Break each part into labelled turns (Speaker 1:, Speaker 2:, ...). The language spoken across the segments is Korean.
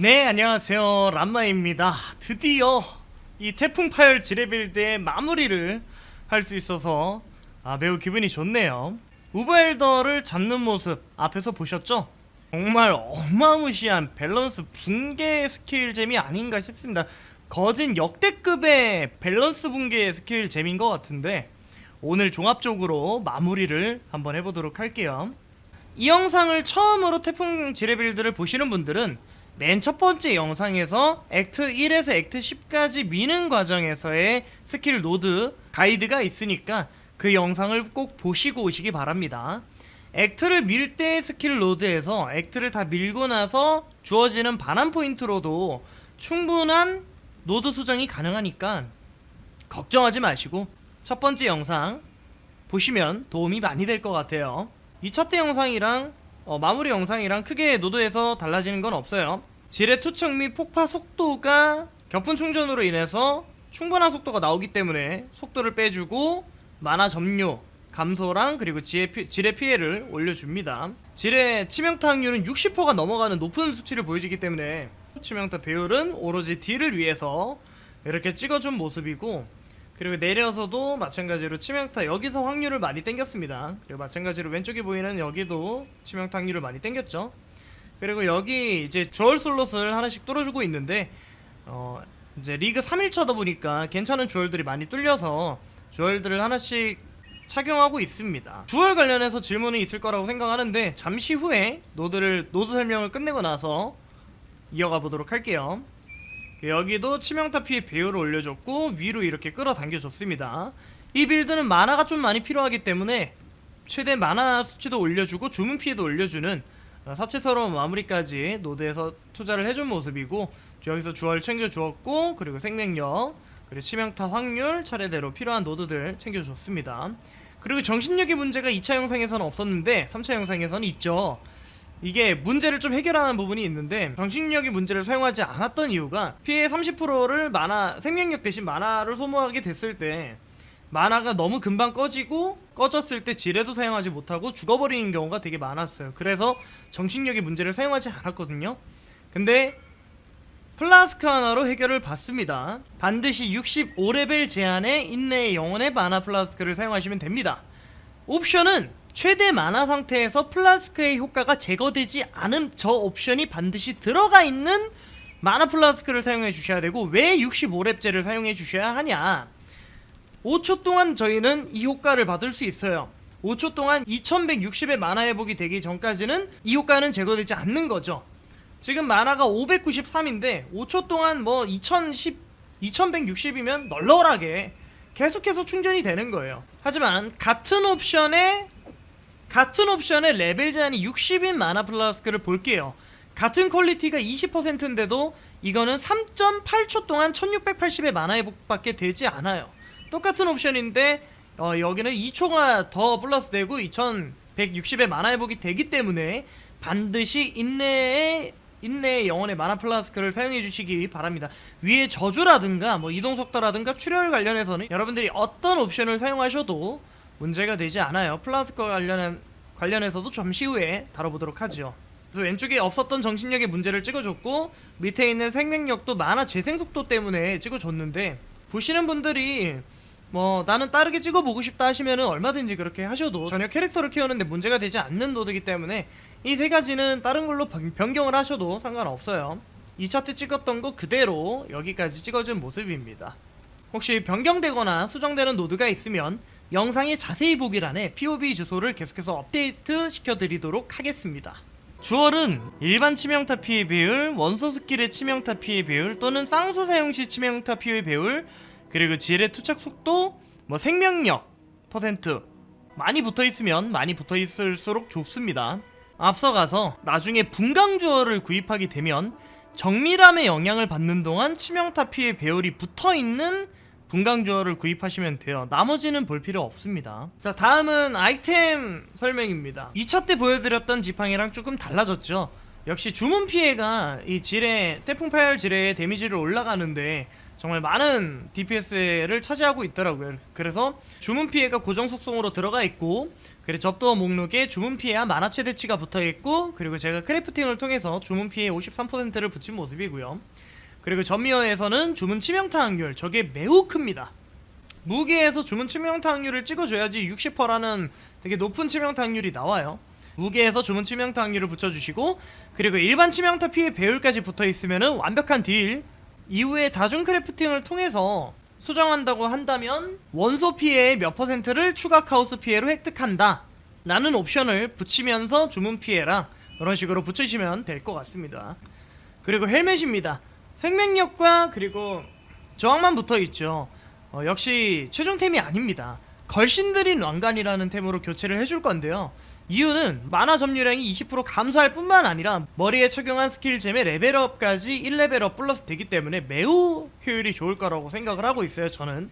Speaker 1: 네, 안녕하세요. 람마입니다. 드디어 이 태풍 파열 지뢰 빌드의 마무리를 할 수 있어서 매우 기분이 좋네요. 우버엘더를 잡는 모습 앞에서 보셨죠? 정말 어마무시한 밸런스 붕괴 스킬잼이 아닌가 싶습니다. 거진 역대급의 밸런스 붕괴 스킬잼인 것 같은데 오늘 종합적으로 마무리를 한번 해보도록 할게요. 이 영상을 처음으로 태풍 지뢰 빌드를 보시는 분들은 맨 첫 번째 영상에서 액트 1에서 액트 10까지 미는 과정에서의 스킬 노드 가이드가 있으니까 그 영상을 꼭 보시고 오시기 바랍니다. 액트를 밀 때의 스킬 노드에서 액트를 다 밀고 나서 주어지는 반환 포인트로도 충분한 노드 수정이 가능하니까 걱정하지 마시고 첫 번째 영상 보시면 도움이 많이 될 것 같아요. 이 첫째 영상이랑 마무리 영상이랑 크게 노드에서 달라지는 건 없어요. 지뢰 투척 및 폭파 속도가 격분 충전으로 인해서 충분한 속도가 나오기 때문에 속도를 빼주고 만화 점유 감소랑 그리고 지뢰 피해를 올려줍니다. 지뢰 치명타 확률은 60%가 넘어가는 높은 수치를 보여주기 때문에 치명타 배율은 오로지 딜을 위해서 이렇게 찍어준 모습이고, 그리고 내려서도 마찬가지로 치명타 여기서 확률을 많이 땡겼습니다. 그리고 마찬가지로 왼쪽에 보이는 여기도 치명타 확률을 많이 땡겼죠. 그리고 여기 이제 주얼 슬롯을 하나씩 뚫어주고 있는데 이제 리그 3일차다 보니까 괜찮은 주얼들이 많이 뚫려서 주얼들을 하나씩 착용하고 있습니다. 주얼 관련해서 질문이 있을 거라고 생각하는데 잠시 후에 노드 설명을 끝내고 나서 이어가 보도록 할게요. 여기도 치명타 피해 배율을 올려줬고 위로 이렇게 끌어당겨 줬습니다. 이 빌드는 마나가 좀 많이 필요하기 때문에 최대 마나 수치도 올려주고 주문 피해도 올려주는 사치스러운 마무리까지 노드에서 투자를 해준 모습이고, 여기서 주얼 챙겨주었고, 그리고 생명력 그리고 치명타 확률 차례대로 필요한 노드들 챙겨줬습니다. 그리고 정신력의 문제가 2차 영상에서는 없었는데 3차 영상에서는 있죠. 이게 문제를 좀 해결하는 부분이 있는데, 정신력의 문제를 사용하지 않았던 이유가 피해 30%를 생명력 대신 마나를 소모하게 됐을 때 마나가 너무 금방 꺼졌을 때 지뢰도 사용하지 못하고 죽어버리는 경우가 되게 많았어요. 그래서 정신력의 문제를 사용하지 않았거든요. 근데 플라스크 하나로 해결을 받습니다. 반드시 65레벨 제한의 인내의 영혼의 마나 플라스크를 사용하시면 됩니다. 옵션은 최대 마나 상태에서 플라스크의 효과가 제거되지 않은 저 옵션이 반드시 들어가 있는 마나 플라스크를 사용해 주셔야 되고, 왜 65렙제를 사용해 주셔야 하냐, 5초 동안 저희는 이 효과를 받을 수 있어요. 5초 동안 2160의 마나 회복이 되기 전까지는 이 효과는 제거되지 않는 거죠. 지금 마나가 593인데 5초 동안 뭐 2160이면 널널하게 계속해서 충전이 되는 거예요. 하지만 같은 옵션의 레벨 제한이 60인 마나 플라스크를 볼게요. 같은 퀄리티가 20%인데도 이거는 3.8초 동안 1680의 마나 회복밖에 되지 않아요. 똑같은 옵션인데 여기는 2초가 더 플러스 되고 2160의 마나 회복이 되기 때문에 반드시 인내의 영혼의 마나 플라스크를 사용해 주시기 바랍니다. 위에 저주라든가 뭐 이동속도라든가 출혈 관련해서는 여러분들이 어떤 옵션을 사용하셔도 문제가 되지 않아요. 플라스크 관련해서도 잠시 후에 다뤄보도록 하죠. 그래서 왼쪽에 없었던 정신력의 문제를 찍어줬고, 밑에 있는 생명력도 마나 재생속도 때문에 찍어줬는데, 보시는 분들이 뭐 나는 다르게 찍어보고 싶다 하시면은 얼마든지 그렇게 하셔도 전혀 캐릭터를 키우는데 문제가 되지 않는 노드이기 때문에 이 세 가지는 다른 걸로 변경을 하셔도 상관없어요. 이 차트 찍었던 거 그대로 여기까지 찍어준 모습입니다. 혹시 변경되거나 수정되는 노드가 있으면 영상의 자세히 보기란에 POV 주소를 계속해서 업데이트 시켜드리도록 하겠습니다. 주얼은 일반 치명타 피해 배율, 원소 스킬의 치명타 피해 배율 또는 쌍수 사용 시 치명타 피해 배율, 그리고 지뢰 투척 속도, 생명력 퍼센트 많이 붙어있으면 많이 붙어있을수록 좋습니다. 앞서가서 나중에 분광 주얼을 구입하게 되면 정밀함의 영향을 받는 동안 치명타 피해 배율이 붙어있는 분광 주얼을 구입하시면 돼요. 나머지는 볼 필요 없습니다. 자, 다음은 아이템 설명입니다. 2차 때 보여드렸던 지팡이랑 조금 달라졌죠. 역시 주문 피해가 이 태풍 파열 지뢰의 데미지를 올라가는데 정말 많은 DPS를 차지하고 있더라고요. 그래서 주문 피해가 고정 속성으로 들어가 있고, 그리고 접두어 목록에 주문 피해와 만화 최대치가 붙어 있고, 그리고 제가 크래프팅을 통해서 주문 피해 53%를 붙인 모습이고요. 그리고 전미어에서는 주문 치명타 확률, 저게 매우 큽니다. 무기에서 주문 치명타 확률을 찍어줘야지 60%라는 되게 높은 치명타 확률이 나와요. 무기에서 주문 치명타 확률을 붙여주시고, 그리고 일반 치명타 피해 배율까지 붙어있으면은 완벽한 딜. 이후에 다중 크래프팅을 통해서 수정한다고 한다면 원소 피해의 몇 %를 추가 카오스 피해로 획득한다 라는 옵션을 붙이면서 주문 피해랑 그런 식으로 붙이시면 될 것 같습니다. 그리고 헬멧입니다. 생명력과 그리고 저항만 붙어있죠. 역시 최종템이 아닙니다. 걸신들인 왕관이라는 템으로 교체를 해줄 건데요. 이유는 만화 점유량이 20% 감소할 뿐만 아니라 머리에 적용한 스킬잼의 레벨업까지 1레벨업 플러스 되기 때문에 매우 효율이 좋을 거라고 생각을 하고 있어요, 저는.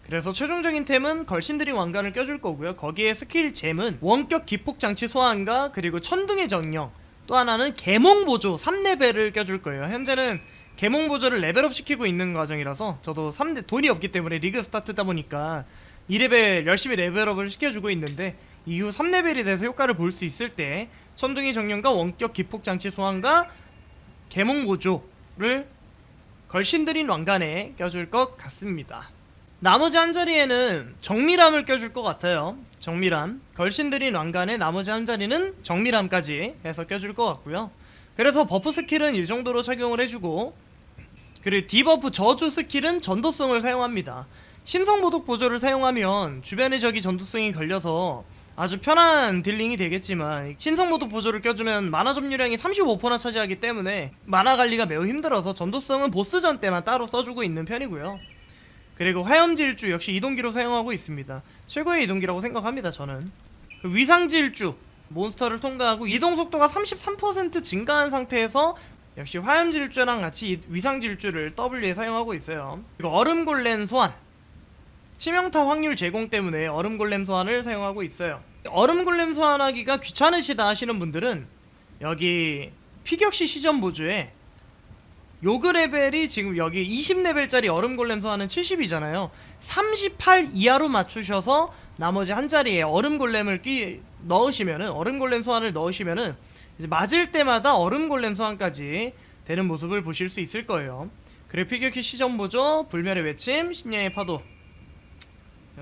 Speaker 1: 그래서 최종적인 템은 걸신들인 왕관을 껴줄 거고요. 거기에 스킬잼은 원격 기폭장치 소환과 그리고 천둥의 정령, 또 하나는 계몽보조 3레벨을 껴줄 거예요. 현재는 계몽보조를 레벨업 시키고 있는 과정이라서 저도 돈이 없기 때문에 리그 스타트다 보니까 2레벨 열심히 레벨업을 시켜주고 있는데, 이후 3레벨이 돼서 효과를 볼 수 있을 때 천둥의 정령과 원격 기폭장치 소환과 계몽보조를 걸신들인 왕관에 껴줄 것 같습니다. 나머지 한 자리에는 정밀함을 껴줄 것 같아요. 정밀함, 걸신들인 왕관의 나머지 한 자리는 정밀함까지 해서 껴줄 것 같고요. 그래서 버프 스킬은 이 정도로 착용을 해주고, 그리고 디버프 저주 스킬은 전도성을 사용합니다. 신성 모독 보조를 사용하면 주변의 적이 전도성이 걸려서 아주 편한 딜링이 되겠지만, 신성 모독 보조를 껴주면 만화 점유량이 35%나 차지하기 때문에 만화 관리가 매우 힘들어서 전도성은 보스전 때만 따로 써주고 있는 편이고요. 그리고 화염질주 역시 이동기로 사용하고 있습니다. 최고의 이동기라고 생각합니다, 저는. 위상질주, 몬스터를 통과하고 이동속도가 33% 증가한 상태에서 역시 화염질주랑 같이 위상질주를 W에 사용하고 있어요. 그리고 얼음골렘 소환, 치명타 확률 제공 때문에 얼음골렘 소환을 사용하고 있어요. 얼음골렘 소환하기가 귀찮으시다 하시는 분들은 여기 피격시 시전 보조에 요그 레벨이 지금 여기 20레벨짜리 얼음골렘 소환은 70이잖아요 38 이하로 맞추셔서 나머지 한 자리에 얼음골렘을 넣으시면은, 얼음골렘 소환을 넣으시면은 이제 맞을 때마다 얼음골렘 소환까지 되는 모습을 보실 수 있을 거예요. 그리고 피격시 시전 보조, 불멸의 외침, 신녀의 파도,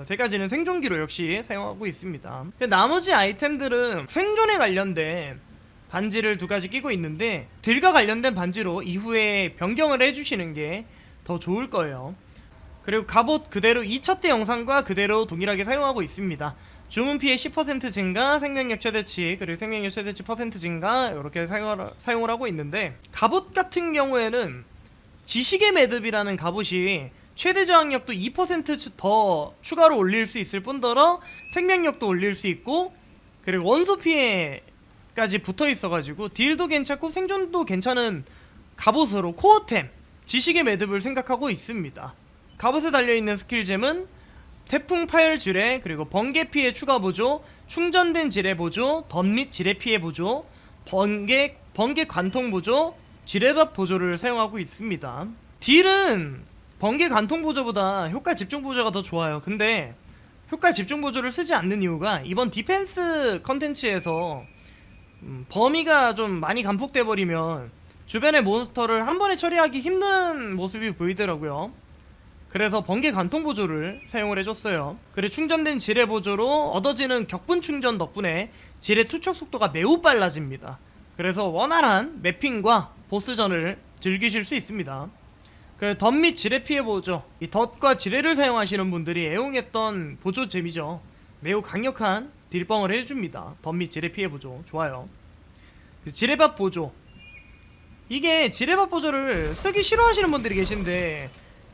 Speaker 1: 세 가지는 생존기로 역시 사용하고 있습니다. 나머지 아이템들은 생존에 관련된 반지를 2가지 끼고 있는데, 딜과 관련된 반지로 이후에 변경을 해주시는 게 더 좋을 거예요. 그리고 갑옷 그대로 2차 때 영상과 그대로 동일하게 사용하고 있습니다. 주문 피해 10% 증가, 생명력 최대치, 그리고 생명력 최대치 % 증가, 이렇게 사용을 하고 있는데, 갑옷 같은 경우에는 지식의 매듭이라는 갑옷이 최대 저항력도 2% 추가로 올릴 수 있을 뿐더러 생명력도 올릴 수 있고, 그리고 원소 피해까지 붙어 있어가지고 딜도 괜찮고 생존도 괜찮은 갑옷으로 코어템 지식의 매듭을 생각하고 있습니다. 갑옷에 달려있는 스킬잼은 태풍 파열 지뢰, 그리고 번개 피해 추가 보조, 충전된 지뢰 보조, 덤릿 지뢰 피해 보조, 번개 관통 보조, 지뢰밥 보조를 사용하고 있습니다. 딜은 번개 관통 보조보다 효과 집중 보조가 더 좋아요. 근데 효과 집중 보조를 쓰지 않는 이유가 이번 디펜스 컨텐츠에서 범위가 좀 많이 감폭돼 버리면 주변의 몬스터를 한 번에 처리하기 힘든 모습이 보이더라고요. 그래서 번개 관통 보조를 사용을 해줬어요. 그리고 충전된 지뢰 보조로 얻어지는 격분 충전 덕분에 지뢰 투척 속도가 매우 빨라집니다. 그래서 원활한 매핑과 보스전을 즐기실 수 있습니다. 그 덧 및 지뢰 피해 보조, 이 덧과 지뢰를 사용하시는 분들이 애용했던 보조잼이죠. 매우 강력한 딜뻥을 해줍니다. 덧 및 지뢰 피해 보조 좋아요. 지뢰밥 보조, 이게 지뢰밥 보조를 쓰기 싫어하시는 분들이 계신데,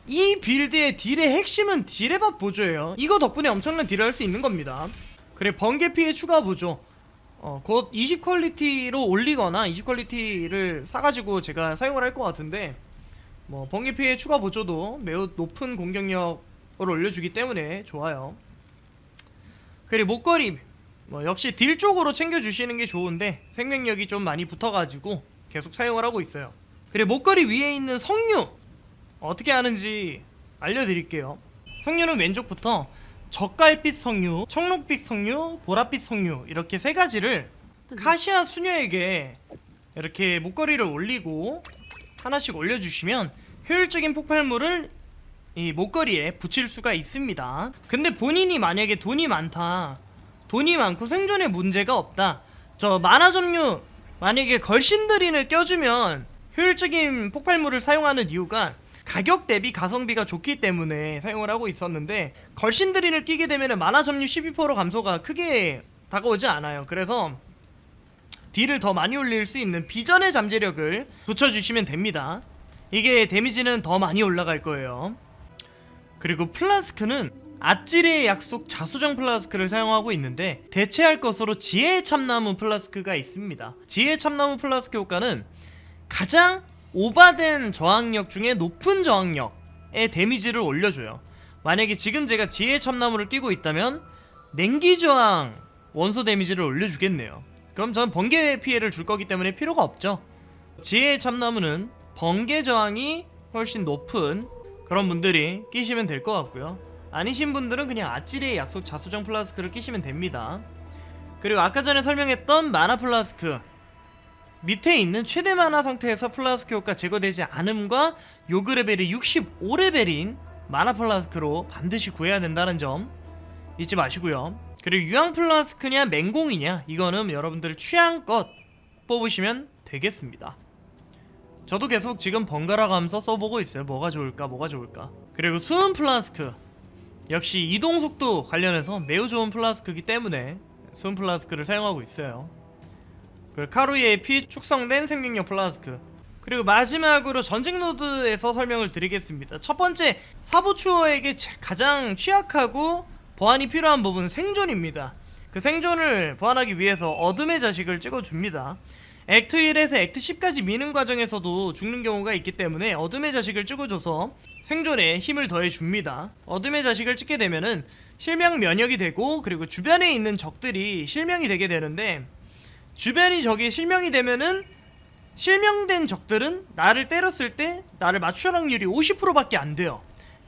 Speaker 1: 이 빌드의 딜의 핵심은 지뢰밥 보조예요. 이거 덕분에 엄청난 딜을 할 수 있는 겁니다. 그래, 번개 피해 추가 보조, 곧 20 퀄리티로 올리거나 20 퀄리티를 사가지고 제가 사용을 할 것 같은데, 뭐 번개 피해 추가 보조도 매우 높은 공격력을 올려주기 때문에 좋아요. 그리고 목걸이, 역시 딜 쪽으로 챙겨주시는 게 좋은데 생명력이 좀 많이 붙어가지고 계속 사용을 하고 있어요. 그리고 목걸이 위에 있는 석류, 어떻게 하는지 알려드릴게요. 석류는 왼쪽부터 젓갈빛 석류, 청록빛 석류, 보랏빛 석류 이렇게 세 가지를 카시아 수녀에게 이렇게 목걸이를 올리고 하나씩 올려주시면 효율적인 폭발물을 이 목걸이에 붙일 수가 있습니다. 근데 본인이 만약에 돈이 많고 생존에 문제가 없다, 저 만화 점유 만약에 걸신드린을 껴주면 효율적인 폭발물을 사용하는 이유가 가격 대비 가성비가 좋기 때문에 사용을 하고 있었는데, 걸신드린을 끼게 되면 만화 점유 12% 감소가 크게 다가오지 않아요. 그래서 딜을 더 많이 올릴 수 있는 비전의 잠재력을 붙여주시면 됩니다. 이게 데미지는 더 많이 올라갈 거예요. 그리고 플라스크는 아찔의 약속 자수정 플라스크를 사용하고 있는데, 대체할 것으로 지혜의 참나무 플라스크가 있습니다. 지혜의 참나무 플라스크 효과는 가장 오바된 저항력 중에 높은 저항력의 데미지를 올려줘요. 만약에 지금 제가 지혜의 참나무를 끼고 있다면 냉기 저항 원소 데미지를 올려주겠네요. 그럼 전 번개 피해를 줄 거기 때문에 필요가 없죠. 지혜의 참나무는 번개 저항이 훨씬 높은 그런 분들이 끼시면 될 것 같고요. 아니신 분들은 그냥 아찔의 약속 자수정 플라스크를 끼시면 됩니다. 그리고 아까 전에 설명했던 마나 플라스크, 밑에 있는 최대 마나 상태에서 플라스크 효과 제거되지 않음과 요그 레벨이 65레벨인 마나 플라스크로 반드시 구해야 된다는 점 잊지 마시고요. 그리고 유황 플라스크냐 맹공이냐, 이거는 여러분들 취향껏 뽑으시면 되겠습니다. 저도 계속 지금 번갈아 가면서 써보고 있어요. 뭐가 좋을까. 그리고 수은 플라스크, 역시 이동속도 관련해서 매우 좋은 플라스크이기 때문에 수은 플라스크를 사용하고 있어요. 그 카루이의 피 축성된 생명력 플라스크. 그리고 마지막으로 전직 노드에서 설명을 드리겠습니다. 첫 번째, 사보추어에게 가장 취약하고 보안이 필요한 부분은 생존입니다. 그 생존을 보완하기 위해서 어둠의 자식을 찍어줍니다. 액트 1에서 액트 10까지 미는 과정에서도 죽는 경우가 있기 때문에 어둠의 자식을 찍어줘서 생존에 힘을 더해줍니다. 어둠의 자식을 찍게 되면은 실명 면역이 되고, 그리고 주변에 있는 적들이 실명이 되게 되는데, 주변이 적이 실명이 되면은 실명된 적들은 나를 때렸을 때 나를 맞출 확률이 50%밖에 안 돼요.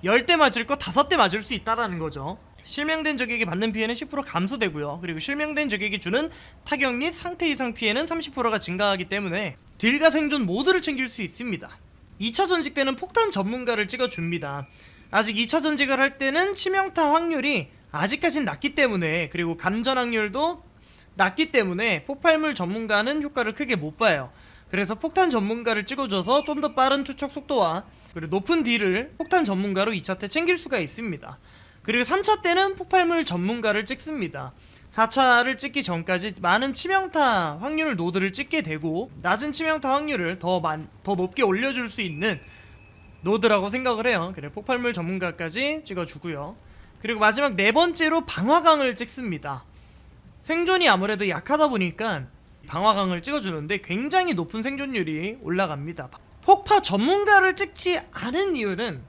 Speaker 1: 10대 맞을 거 5대 맞을 수 있다라는 거죠. 실명된 적에게 받는 피해는 10% 감소되고요. 그리고 실명된 적에게 주는 타격 및 상태 이상 피해는 30%가 증가하기 때문에 딜과 생존 모두를 챙길 수 있습니다. 2차 전직 때는 폭탄 전문가를 찍어줍니다. 아직 2차 전직을 할 때는 치명타 확률이 아직까진 낮기 때문에, 그리고 감전 확률도 낮기 때문에 폭발물 전문가는 효과를 크게 못 봐요. 그래서 폭탄 전문가를 찍어줘서 좀 더 빠른 투척 속도와 그리고 높은 딜을 폭탄 전문가로 2차 때 챙길 수가 있습니다. 그리고 3차 때는 폭발물 전문가를 찍습니다. 4차를 찍기 전까지 많은 치명타 확률 노드를 찍게 되고, 낮은 치명타 확률을 더 높게 올려줄 수 있는 노드라고 생각을 해요. 그래, 폭발물 전문가까지 찍어주고요. 그리고 마지막 네 번째로 방화강을 찍습니다. 생존이 아무래도 약하다 보니까 방화강을 찍어주는데 굉장히 높은 생존율이 올라갑니다. 폭파 전문가를 찍지 않은 이유는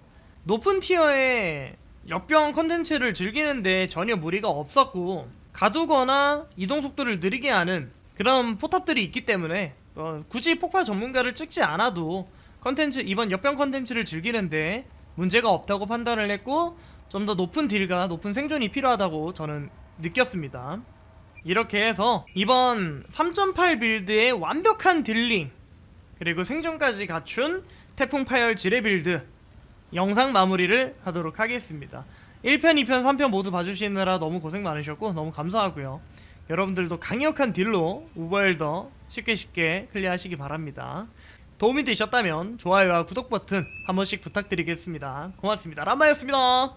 Speaker 1: 높은 티어의 역병 컨텐츠를 즐기는데 전혀 무리가 없었고, 가두거나 이동속도를 느리게 하는 그런 포탑들이 있기 때문에 굳이 폭파 전문가를 찍지 않아도 이번 역병 컨텐츠를 즐기는데 문제가 없다고 판단을 했고, 좀 더 높은 딜과 높은 생존이 필요하다고 저는 느꼈습니다. 이렇게 해서 이번 3.8 빌드의 완벽한 딜링 그리고 생존까지 갖춘 태풍 파열 지뢰 빌드 영상 마무리를 하도록 하겠습니다. 1편, 2편, 3편 모두 봐주시느라 너무 고생 많으셨고 너무 감사하고요. 여러분들도 강력한 딜로 우버엘더 쉽게 클리어하시기 바랍니다. 도움이 되셨다면 좋아요와 구독 버튼 한 번씩 부탁드리겠습니다. 고맙습니다. 람마였습니다.